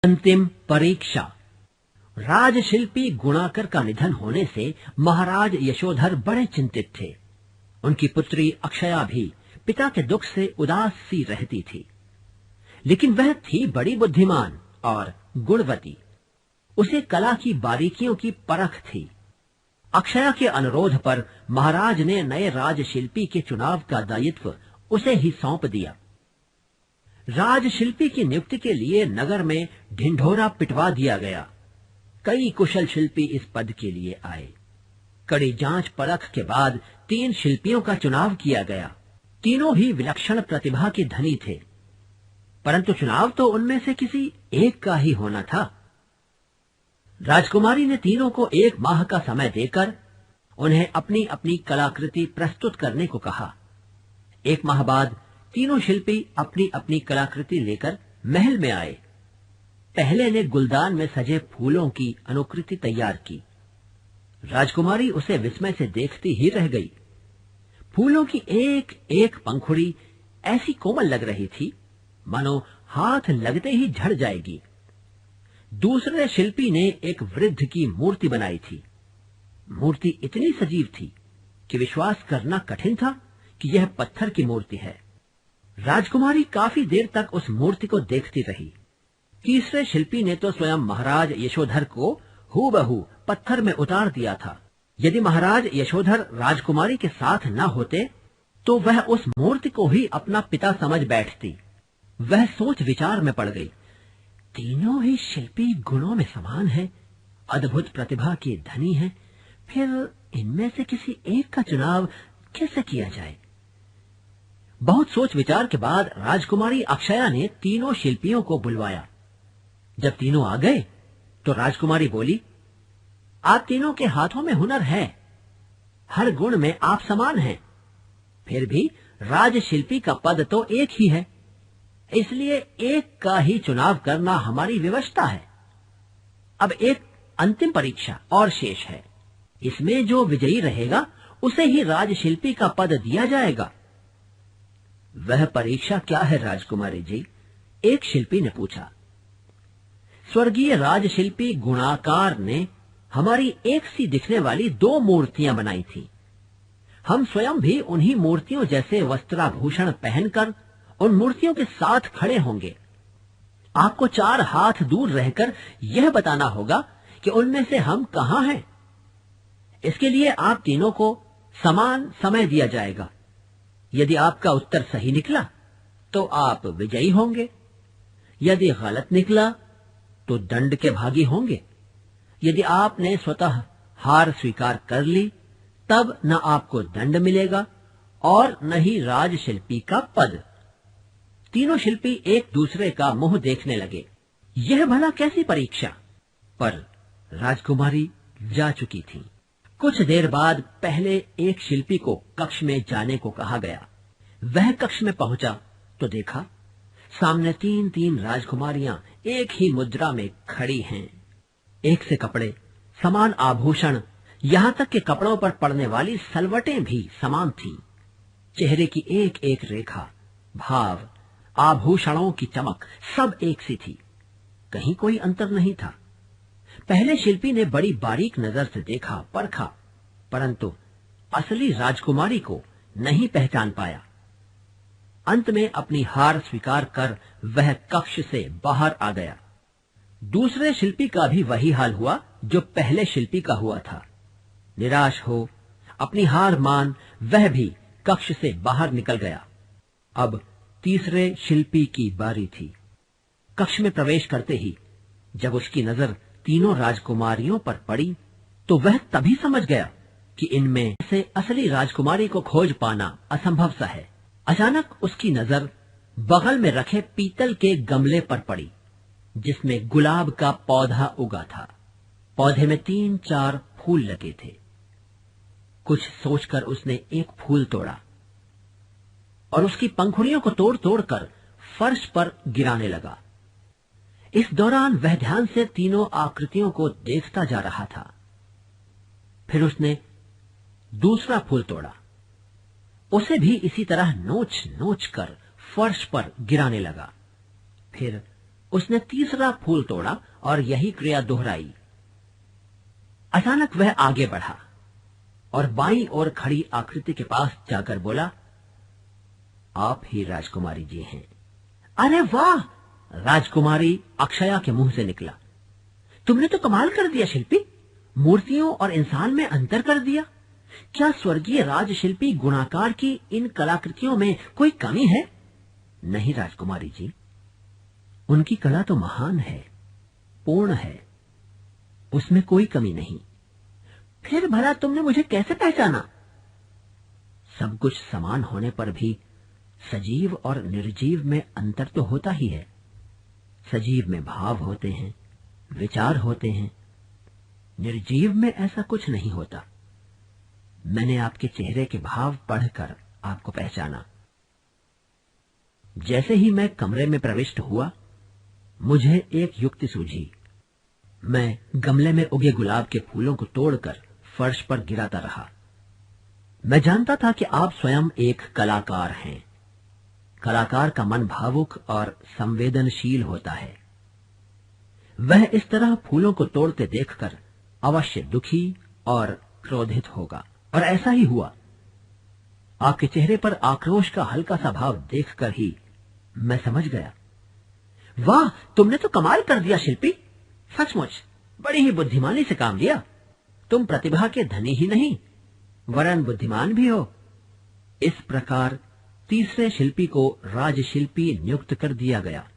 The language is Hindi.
अंतिम परीक्षा। राजशिल्पी गुणाकर का निधन होने से महाराज यशोधर बड़े चिंतित थे। उनकी पुत्री अक्षया भी पिता के दुख से उदास सी रहती थी, लेकिन वह थी बड़ी बुद्धिमान और गुणवती। उसे कला की बारीकियों की परख थी। अक्षया के अनुरोध पर महाराज ने नए राजशिल्पी के चुनाव का दायित्व उसे ही सौंप दिया। राजशिल्पी की नियुक्ति के लिए नगर में ढिंढोरा पिटवा दिया गया। कई कुशल शिल्पी इस पद के लिए आए। कड़ी जांच परख के बाद 3 शिल्पियों का चुनाव किया गया। तीनों ही विलक्षण प्रतिभा के धनी थे, परंतु चुनाव तो उनमें से किसी एक का ही होना था। राजकुमारी ने तीनों को 1 माह का समय देकर उन्हें अपनी अपनी कलाकृति प्रस्तुत करने को कहा। 1 माह बाद तीनों शिल्पी अपनी अपनी कलाकृति लेकर महल में आए। पहले ने गुलदान में सजे फूलों की अनुकृति तैयार की। राजकुमारी उसे विस्मय से देखती ही रह गई। फूलों की एक एक पंखुड़ी ऐसी कोमल लग रही थी मानो हाथ लगते ही झड़ जाएगी। दूसरे शिल्पी ने एक वृद्ध की मूर्ति बनाई थी। मूर्ति इतनी सजीव थी कि विश्वास करना कठिन था कि यह पत्थर की मूर्ति है। राजकुमारी काफी देर तक उस मूर्ति को देखती रही। तीसरे शिल्पी ने तो स्वयं महाराज यशोधर को हूबहू पत्थर में उतार दिया था। यदि महाराज यशोधर राजकुमारी के साथ न होते तो वह उस मूर्ति को ही अपना पिता समझ बैठती। वह सोच विचार में पड़ गई। तीनों ही शिल्पी गुणों में समान हैं, अद्भुत प्रतिभा के धनी हैं, फिर इनमें से किसी एक का चुनाव कैसे किया जाए? बहुत सोच विचार के बाद राजकुमारी अक्षया ने तीनों शिल्पियों को बुलवाया। जब तीनों आ गए तो राजकुमारी बोली, आप तीनों के हाथों में हुनर है, हर गुण में आप समान हैं, फिर भी राजशिल्पी का पद तो एक ही है, इसलिए एक का ही चुनाव करना हमारी व्यवस्था है। अब एक अंतिम परीक्षा और शेष है। इसमें जो विजयी रहेगा उसे ही राजशिल्पी का पद दिया जाएगा। वह परीक्षा क्या है राजकुमारी जी? एक शिल्पी ने पूछा। स्वर्गीय राजशिल्पी गुणाकार ने हमारी एक सी दिखने वाली 2 मूर्तियां बनाई थी। हम स्वयं भी उन्हीं मूर्तियों जैसे वस्त्राभूषण पहनकर उन मूर्तियों के साथ खड़े होंगे। आपको 4 हाथ दूर रहकर यह बताना होगा कि उनमें से हम कहां हैं। इसके लिए आप तीनों को समान समय दिया जाएगा। यदि आपका उत्तर सही निकला तो आप विजयी होंगे, यदि गलत निकला तो दंड के भागी होंगे। यदि आपने स्वतः हार स्वीकार कर ली तब न आपको दंड मिलेगा और न ही राजशिल्पी का पद। तीनों शिल्पी एक दूसरे का मुंह देखने लगे। यह भला कैसी परीक्षा? पर राजकुमारी जा चुकी थी। कुछ देर बाद पहले एक शिल्पी को कक्ष में जाने को कहा गया। वह कक्ष में पहुंचा तो देखा सामने 3-3 राजकुमारियां एक ही मुद्रा में खड़ी हैं। एक से कपड़े, समान आभूषण, यहां तक कि कपड़ों पर पड़ने वाली सलवटें भी समान थीं। चेहरे की एक एक रेखा, भाव, आभूषणों की चमक सब एक सी थी। कहीं कोई अंतर नहीं था। पहले शिल्पी ने बड़ी बारीक नजर से देखा, परखा, परंतु असली राजकुमारी को नहीं पहचान पाया। अंत में अपनी हार स्वीकार कर वह कक्ष से बाहर आ गया। दूसरे शिल्पी का भी वही हाल हुआ जो पहले शिल्पी का हुआ था। निराश हो अपनी हार मान वह भी कक्ष से बाहर निकल गया। अब तीसरे शिल्पी की बारी थी। कक्ष में प्रवेश करते ही जब उसकी नजर तीनों राजकुमारियों पर पड़ी तो वह तभी समझ गया कि इनमें से असली राजकुमारी को खोज पाना असंभव सा है। अचानक उसकी नजर बगल में रखे पीतल के गमले पर पड़ी जिसमें गुलाब का पौधा उगा था। पौधे में 3-4 फूल लगे थे। कुछ सोचकर उसने एक फूल तोड़ा और उसकी पंखुड़ियों को तोड़ तोड़कर फर्श पर गिराने लगा। इस दौरान वह ध्यान से तीनों आकृतियों को देखता जा रहा था। फिर उसने दूसरा फूल तोड़ा, उसे भी इसी तरह नोच नोच कर फर्श पर गिराने लगा। फिर उसने तीसरा फूल तोड़ा और यही क्रिया दोहराई। अचानक वह आगे बढ़ा और बाईं ओर खड़ी आकृति के पास जाकर बोला, आप ही राजकुमारी जी हैं। अरे वाह! राजकुमारी अक्षया के मुंह से निकला। तुमने तो कमाल कर दिया शिल्पी, मूर्तियों और इंसान में अंतर कर दिया। क्या स्वर्गीय राजशिल्पी गुणाकार की इन कलाकृतियों में कोई कमी है? नहीं राजकुमारी जी, उनकी कला तो महान है, पूर्ण है, उसमें कोई कमी नहीं। फिर भला तुमने मुझे कैसे पहचाना? सब कुछ समान होने पर भी सजीव और निर्जीव में अंतर तो होता ही है। सजीव में भाव होते हैं, विचार होते हैं, निर्जीव में ऐसा कुछ नहीं होता। मैंने आपके चेहरे के भाव पढ़कर आपको पहचाना। जैसे ही मैं कमरे में प्रविष्ट हुआ, मुझे एक युक्ति सूझी। मैं गमले में उगे गुलाब के फूलों को तोड़कर फर्श पर गिराता रहा। मैं जानता था कि आप स्वयं एक कलाकार हैं। कलाकार का मन भावुक और संवेदनशील होता है। वह इस तरह फूलों को तोड़ते देखकर अवश्य दुखी और क्रोधित होगा, और ऐसा ही हुआ। आपके चेहरे पर आक्रोश का हल्का सा भाव देखकर ही मैं समझ गया। वाह, तुमने तो कमाल कर दिया शिल्पी, सचमुच बड़ी ही बुद्धिमानी से काम लिया। तुम प्रतिभा के धनी ही नहीं, वरन बुद्धिमान भी हो। इस प्रकार तीसरे शिल्पी को राजशिल्पी नियुक्त कर दिया गया।